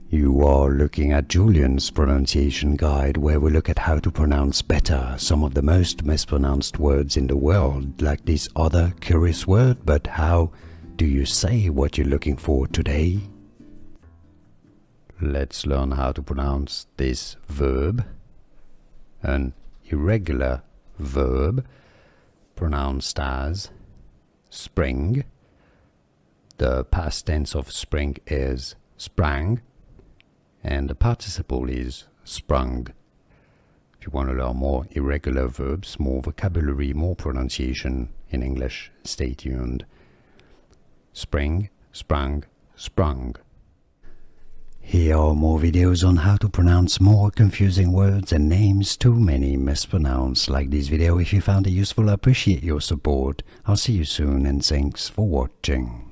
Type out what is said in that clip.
You are looking at Julian's pronunciation guide, where we look at how to pronounce better some of the most mispronounced words in the world, like this other curious word. But how do you say what you're looking for today? Let's learn how to pronounce this verb, an irregular verb pronounced as spring. The past tense of spring is sprang, and the participle is sprung. If you want to learn more irregular verbs, more vocabulary, more pronunciation in English, stay tuned. Spring, sprang, sprung. Here are more videos on how to pronounce more confusing words and names too many mispronounced. Like this video if you found it useful. I appreciate your support. I'll see you soon and thanks for watching.